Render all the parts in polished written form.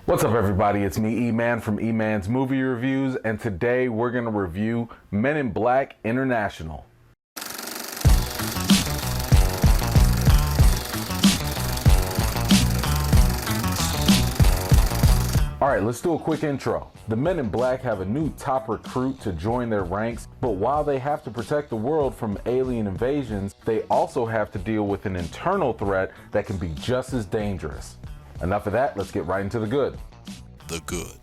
What's up, everybody? It's me, E-Man from E-Man's Movie Reviews, and today we're going to review Men in Black International. Alright, let's do a quick intro. The Men in Black have a new top recruit to join their ranks, but while they have to protect the world from alien invasions, they also have to deal with an internal threat that can be just as dangerous. Enough of that, let's get right into the good. The good.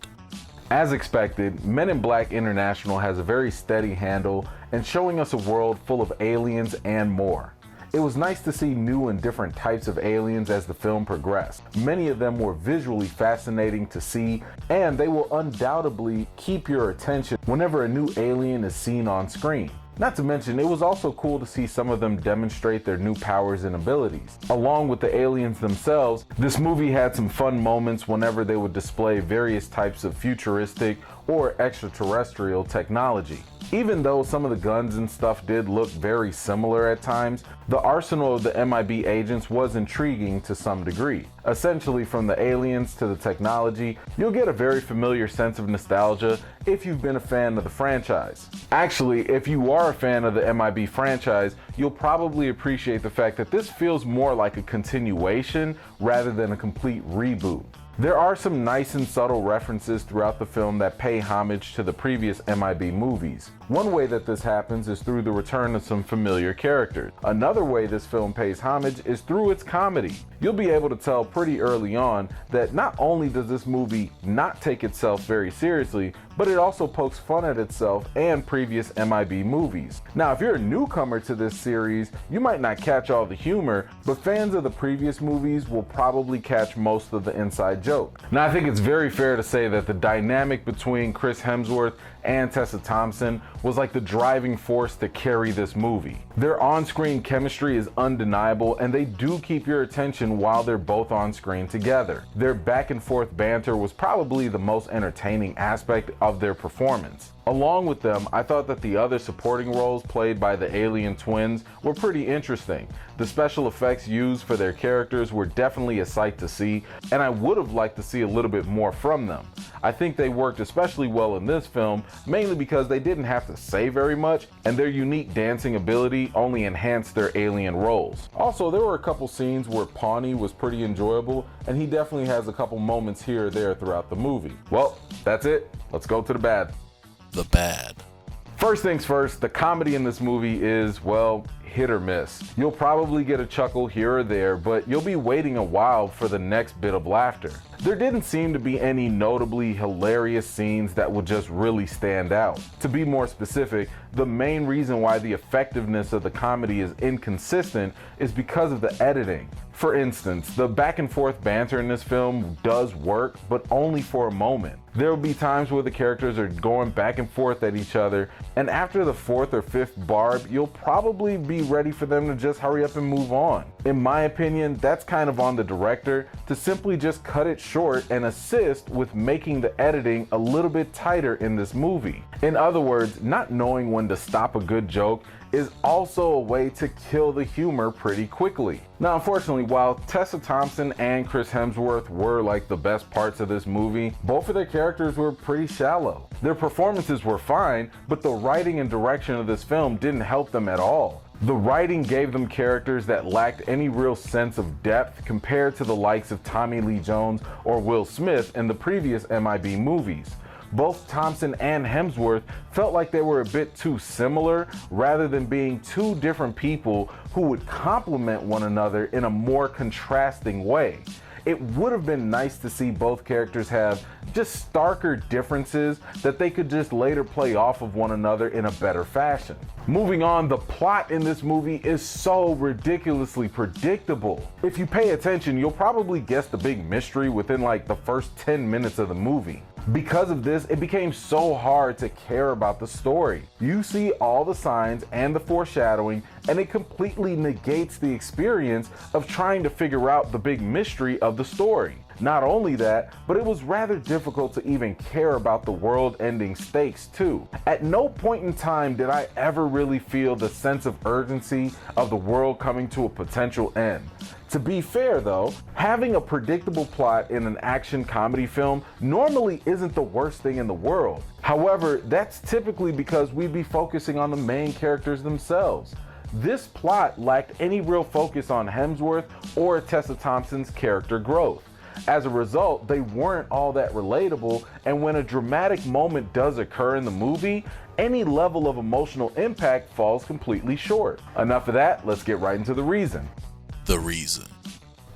As expected, Men in Black International has a very steady handle and showing us a world full of aliens and more. It was nice to see new and different types of aliens as the film progressed. Many of them were visually fascinating to see, and they will undoubtedly keep your attention whenever a new alien is seen on screen. Not to mention, it was also cool to see some of them demonstrate their new powers and abilities. Along with the aliens themselves, this movie had some fun moments whenever they would display various types of futuristic or extraterrestrial technology. Even though some of the guns and stuff did look very similar at times, the arsenal of the MIB agents was intriguing to some degree. Essentially, from the aliens to the technology, you'll get a very familiar sense of nostalgia if you've been a fan of the franchise. Actually, if you are a fan of the MIB franchise, you'll probably appreciate the fact that this feels more like a continuation rather than a complete reboot. There are some nice and subtle references throughout the film that pay homage to the previous MIB movies. One way that this happens is through the return of some familiar characters. Another way this film pays homage is through its comedy. You'll be able to tell pretty early on that not only does this movie not take itself very seriously, but it also pokes fun at itself and previous MIB movies. Now, if you're a newcomer to this series, you might not catch all the humor, but fans of the previous movies will probably catch most of the inside joke. Now, I think it's very fair to say that the dynamic between Chris Hemsworth and Tessa Thompson was like the driving force to carry this movie. Their on-screen chemistry is undeniable, and they do keep your attention while they're both on screen together. Their back and forth banter was probably the most entertaining aspect of their performance. Along with them, I thought that the other supporting roles played by the alien twins were pretty interesting. The special effects used for their characters were definitely a sight to see, and I would have liked to see a little bit more from them. I think they worked especially well in this film, mainly because they didn't have to say very much, and their unique dancing ability only enhanced their alien roles. Also, there were a couple scenes where Pawnee was pretty enjoyable, and he definitely has a couple moments here or there throughout the movie. Well, that's it. Let's go to the bad. The bad. First things first, the comedy in this movie is, well, hit or miss. You'll probably get a chuckle here or there, but you'll be waiting a while for the next bit of laughter. There didn't seem to be any notably hilarious scenes that would just really stand out. To be more specific, the main reason why the effectiveness of the comedy is inconsistent is because of the editing. For instance, the back and forth banter in this film does work, but only for a moment. There will be times where the characters are going back and forth at each other, and after the fourth or fifth barb, you'll probably be ready for them to just hurry up and move on. In my opinion, that's kind of on the director to simply just cut it short and assist with making the editing a little bit tighter in this movie. In other words, not knowing when to stop a good joke is also a way to kill the humor pretty quickly. Now, unfortunately, while Tessa Thompson and Chris Hemsworth were like the best parts of this movie, both of their characters were pretty shallow. Their performances were fine, but the writing and direction of this film didn't help them at all. The writing gave them characters that lacked any real sense of depth compared to the likes of Tommy Lee Jones or Will Smith in the previous MIB movies. Both Thompson and Hemsworth felt like they were a bit too similar rather than being two different people who would complement one another in a more contrasting way. It would have been nice to see both characters have just starker differences that they could just later play off of one another in a better fashion. Moving on, the plot in this movie is so ridiculously predictable. If you pay attention, you'll probably guess the big mystery within like the first 10 minutes of the movie. Because of this, it became so hard to care about the story. You see all the signs and the foreshadowing, and it completely negates the experience of trying to figure out the big mystery of the story. Not only that, but it was rather difficult to even care about the world-ending stakes too. At no point in time did I ever really feel the sense of urgency of the world coming to a potential end. To be fair though, having a predictable plot in an action comedy film normally isn't the worst thing in the world. However, that's typically because we'd be focusing on the main characters themselves. This plot lacked any real focus on Hemsworth or Tessa Thompson's character growth. As a result, they weren't all that relatable, and when a dramatic moment does occur in the movie, any level of emotional impact falls completely short. Enough of that, let's get right into the reason. The reason.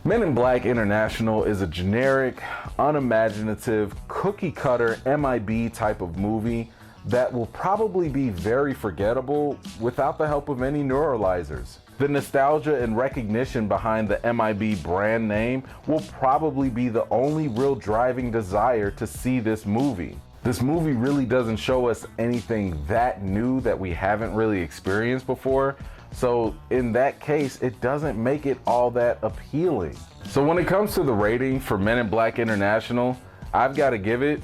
Men in Black International is a generic, unimaginative, cookie-cutter MIB type of movie that will probably be very forgettable without the help of any neuralizers. The nostalgia and recognition behind the MIB brand name will probably be the only real driving desire to see this movie. This movie really doesn't show us anything that new that we haven't really experienced before, so in that case, it doesn't make it all that appealing. So when it comes to the rating for Men in Black International, I've got to give it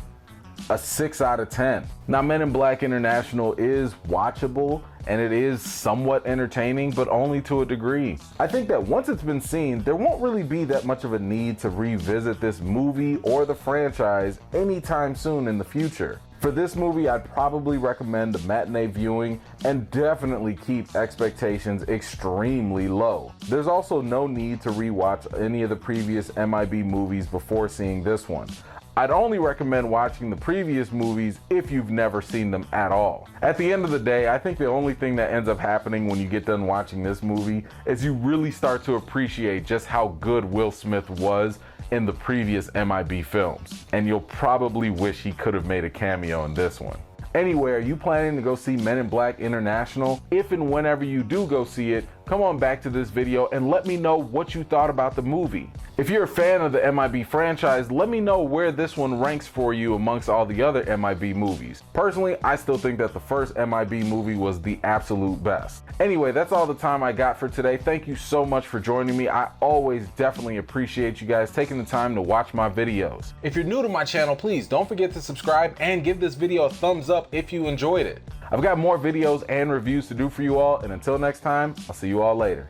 a 6 out of 10. Now, Men in Black International is watchable and it is somewhat entertaining, but only to a degree. I think that once it's been seen, there won't really be that much of a need to revisit this movie or the franchise anytime soon in the future. For this movie, I'd probably recommend the matinee viewing and definitely keep expectations extremely low. There's also no need to rewatch any of the previous MIB movies before seeing this one. I'd only recommend watching the previous movies if you've never seen them at all. At the end of the day, I think the only thing that ends up happening when you get done watching this movie is you really start to appreciate just how good Will Smith was in the previous MIB films. And you'll probably wish he could have made a cameo in this one. Anyway, are you planning to go see Men in Black International? If and whenever you do go see it, come on back to this video and let me know what you thought about the movie. If you're a fan of the MIB franchise, let me know where this one ranks for you amongst all the other MIB movies. Personally, I still think that the first MIB movie was the absolute best. Anyway, that's all the time I got for today. Thank you so much for joining me. I always definitely appreciate you guys taking the time to watch my videos. If you're new to my channel, please don't forget to subscribe and give this video a thumbs up if you enjoyed it. I've got more videos and reviews to do for you all, and until next time, I'll see you all later.